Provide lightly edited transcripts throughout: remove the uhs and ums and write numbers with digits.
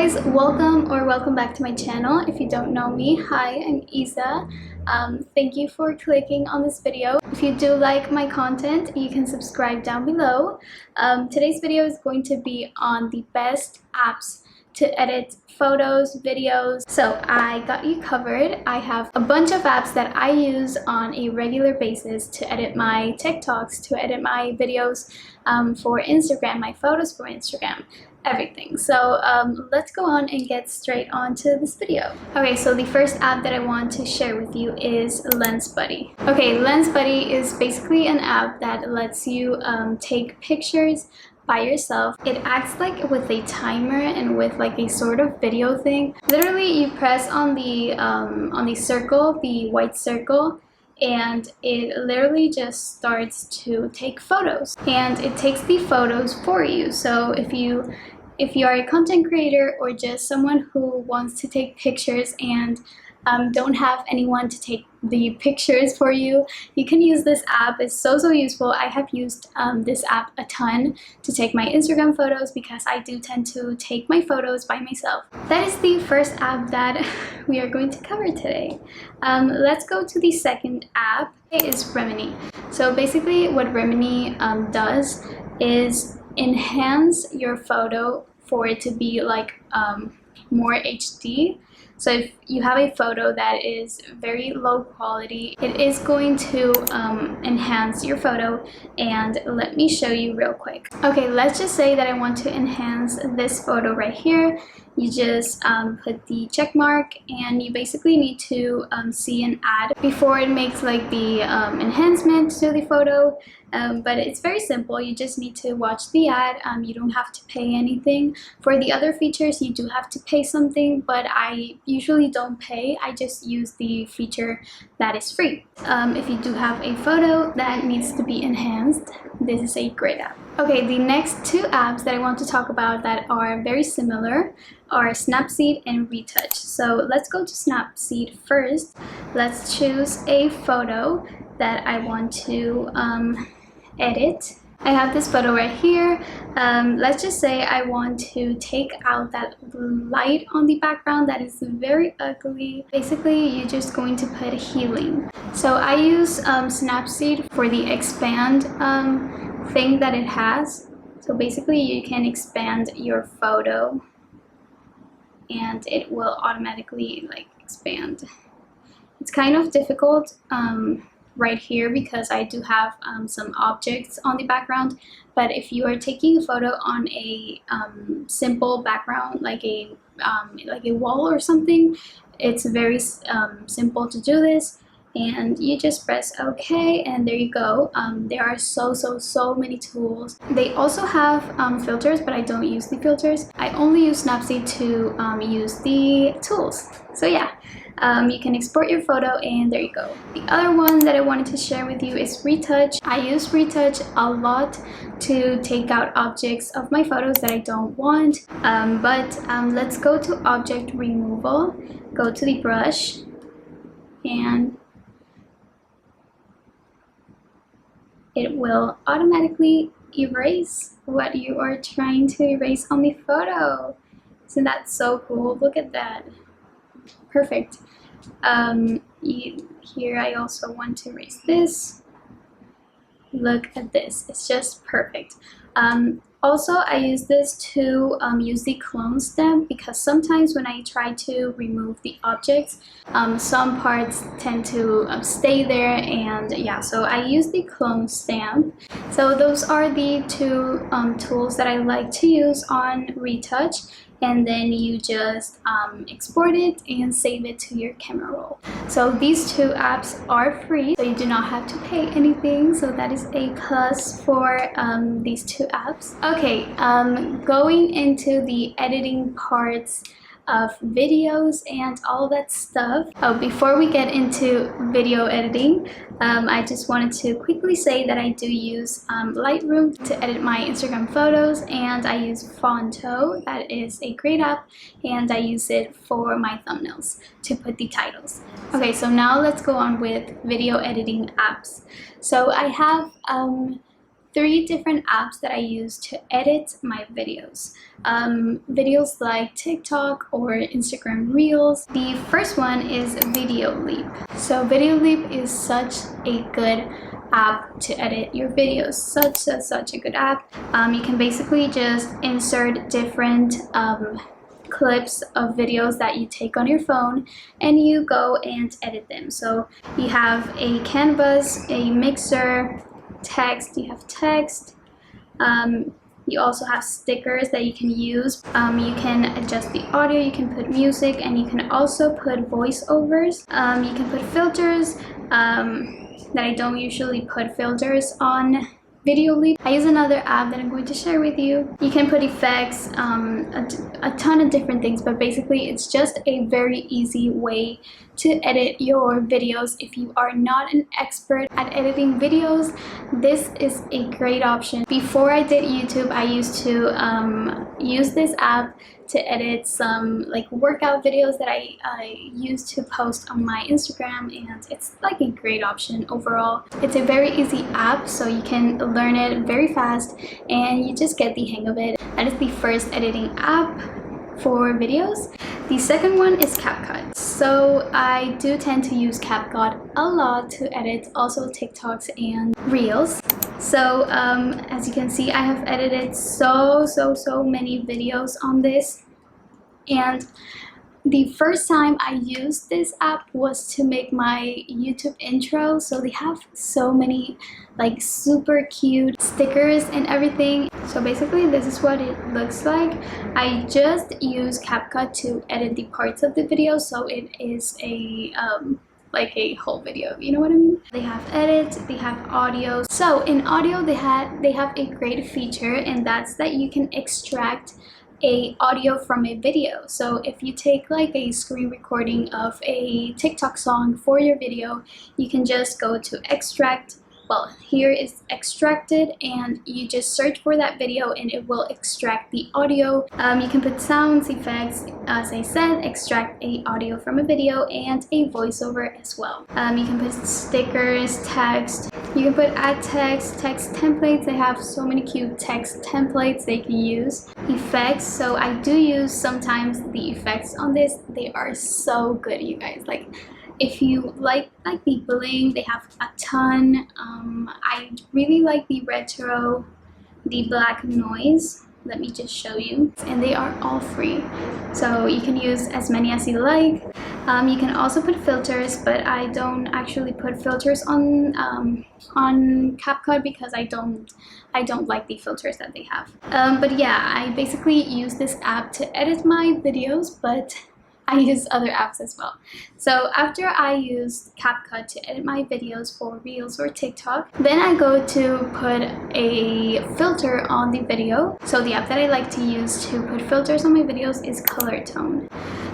guys, welcome back to my channel. If you don't know me, hi, I'm Isa. Thank you for clicking on this video. If you do like my content, you can subscribe down below. Today's video is going to be on the best apps to edit photos, videos. So I got you covered. I have a bunch of apps that I use on a regular basis to edit my TikToks, to edit my videos for Instagram, my photos for Instagram, everything. So let's go on and get straight onto this video. Okay, so the first app that I want to share with you is Lensbuddy. Okay, Lensbuddy is basically an app that lets you take pictures by yourself. It acts like with a timer and with like a sort of video thing. Literally, you press on the circle, the white circle, and it literally just starts to take photos, and it takes the photos for you. So if you are a content creator or just someone who wants to take pictures and don't have anyone to take the pictures for you, you can use this app. It's so useful. I have used this app a ton to take my Instagram photos because I do tend to take my photos by myself. That is the first app that we are going to cover today. Let's go to the second app. It is Remini. So basically what Remini does is enhance your photo for it to be like more HD. So if you have a photo that is very low quality, it is going to enhance your photo, and let me show you real quick. Okay, let's just say that I want to enhance this photo right here. You just put the check mark, and you basically need to see an ad before it makes like the enhancement to the photo. But it's very simple. You just need to watch the ad. You don't have to pay anything. For the other features, you do have to pay something, but I usually don't pay. I just use the feature that is free. If you do have a photo that needs to be enhanced, this is a great app. Okay, the next two apps that I want to talk about that are very similar are Snapseed and Retouch. So let's go to Snapseed first. Let's choose a photo that I want to edit. I have this photo right here. Let's just say I want to take out that light on the background that is very ugly. Basically, you're just going to put healing. So I use Snapseed for the expand thing that it has. So basically, you can expand your photo and it will automatically like expand. It's kind of difficult right here because I do have some objects on the background, but if you are taking a photo on a simple background like a wall or something, it's very simple to do this, and you just press OK, and there you go. There are so many tools. They also have filters, but I don't use the filters. I only use Snapseed to use the tools. So yeah, you can export your photo, and there you go. The other one that I wanted to share with you is Retouch. I use Retouch a lot to take out objects of my photos that I don't want. Let's go to object removal, go to the brush, and it will automatically erase what you are trying to erase on the photo. Isn't that so cool? Look at that. Perfect. Here I also want to erase this. Look at this. It's just perfect. Also, I use this to use the clone stamp because sometimes when I try to remove the objects, some parts tend to stay there, and yeah, so I use the clone stamp. So those are the two tools that I like to use on Retouch, and then you just export it and save it to your camera roll. So these two apps are free, so you do not have to pay anything, so that is a plus for these two apps. Okay, going into the editing parts of videos and all that stuff. Oh, before we get into video editing, I just wanted to quickly say that I do use Lightroom to edit my Instagram photos, and I use Fonto. That is a great app, and I use it for my thumbnails to put the titles. Okay, so now let's go on with video editing apps. So I have 3 different apps that I use to edit my videos. Videos like TikTok or Instagram Reels. The first one is Videoleap. So Videoleap is such a good app to edit your videos. Such a good app. You can basically just insert different clips of videos that you take on your phone and you go and edit them. So you have a canvas, a mixer, text, you have text, you also have stickers that you can use. You can adjust the audio, you can put music, and you can also put voiceovers. You can put filters that I don't usually put filters on Videoleap. I use another app that I'm going to share with you. You can put effects, a ton of different things, but basically it's just a very easy way to edit your videos. If you are not an expert at editing videos, this is a great option. Before I did YouTube, I used to use this app to edit some like workout videos that I used to post on my Instagram, and it's like a great option overall. It's a very easy app, so you can learn it very fast and you just get the hang of it. That is the first editing app for videos. The second one is CapCut. So I do tend to use CapCut a lot to edit also TikToks and Reels. So as you can see, I have edited so many videos on this, and the first time I used this app was to make my YouTube intro. So they have so many like super cute stickers and everything. So basically this is what it looks like. I just use CapCut to edit the parts of the video, so it is a like a whole video, you know what I mean? They have edits, they have audio. So in audio they have a great feature, and that's that you can extract a audio from a video. So if you take like a screen recording of a TikTok song for your video, you can just go to extract. Well, here is extracted, and you just search for that video and it will extract the audio. You can put sounds, effects, as I said, extract a audio from a video, and a voiceover as well. You can put stickers, text, you can put add text, text templates. They have so many cute text templates they can use. Effects, so I do use sometimes the effects on this. They are so good, you guys. Like, if you like the bling, they have a ton. I really like the retro, the black noise. Let me just show you. And they are all free, so you can use as many as you like. You can also put filters, but I don't actually put filters on CapCut because I don't like the filters that they have. But yeah, I basically use this app to edit my videos, but I use other apps as well. So after I use CapCut to edit my videos for Reels or TikTok, then I go to put a filter on the video. So the app that I like to use to put filters on my videos is Colortone.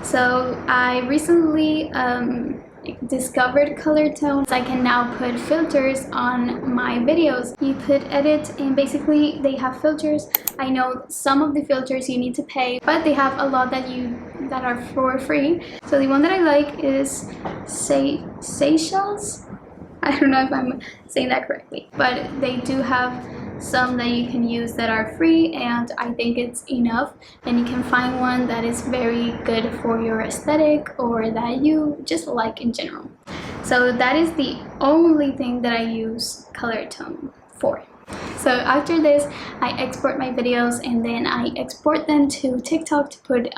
So I recently discovered Colortone. So I can now put filters on my videos. You put edit, and basically they have filters. I know some of the filters you need to pay, but they have a lot that are for free. So the one that I like is Seychelles. I don't know if I'm saying that correctly, but they do have some that you can use that are free, and I think it's enough. And you can find one that is very good for your aesthetic or that you just like in general. So that is the only thing that I use Colortone for. So after this, I export my videos, and then I export them to TikTok to put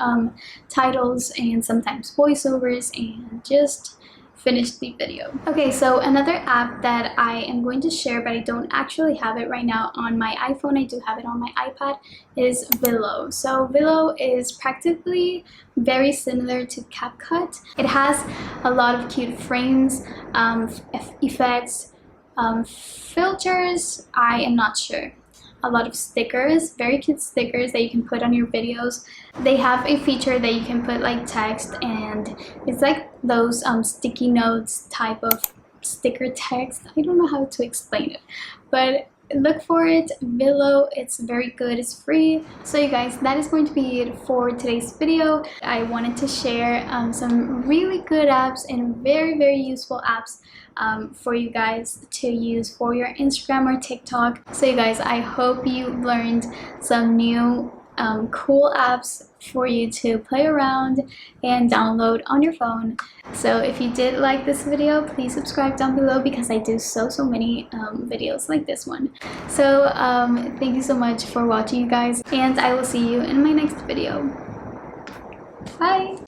titles and sometimes voiceovers and just finish the video. Okay, so another app that I am going to share, but I don't actually have it right now on my iPhone, I do have it on my iPad, is Willow. So Willow is practically very similar to CapCut. It has a lot of cute frames, effects, filters, I am not sure. A lot of stickers, very cute stickers that you can put on your videos. They have a feature that you can put like text, and it's like those sticky notes type of sticker text. I don't know how to explain it, but look for it. Willow, it's very good, it's free. So you guys, that is going to be it for today's video. I wanted to share some really good apps and very useful apps for you guys to use for your Instagram or TikTok. So you guys, I hope you learned some new cool apps for you to play around and download on your phone. So if you did like this video, please subscribe down below because I do so many videos like this one. So thank you so much for watching, you guys, and I will see you in my next video. Bye!